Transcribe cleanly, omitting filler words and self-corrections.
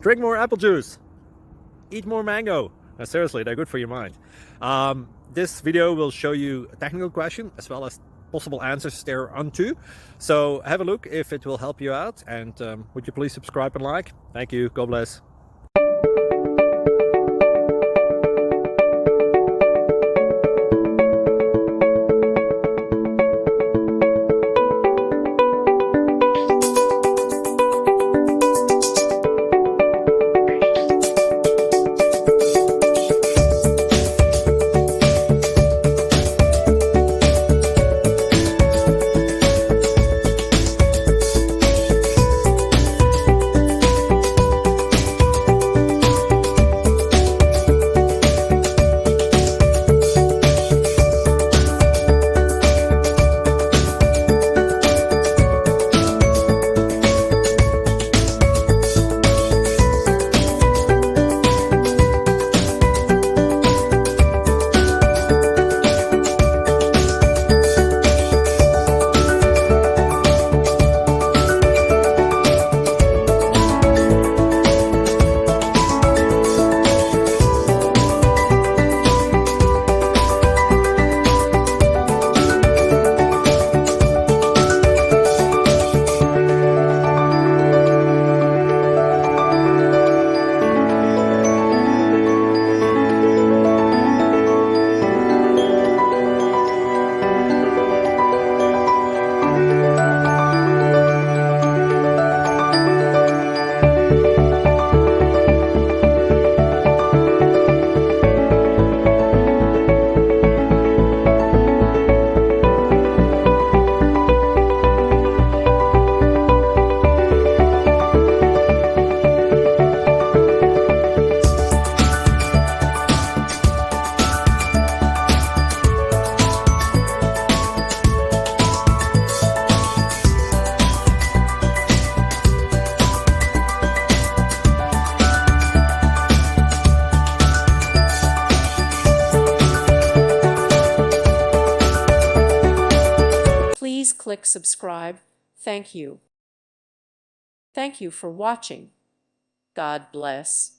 Drink more apple juice. Eat more mango. No, seriously, they're good for your mind. This video will show you a technical question as well as possible answers thereunto. So have a look if it will help you out, and would you please subscribe and like? Thank you. God bless. Please click subscribe. Thank you. Thank you for watching. God bless.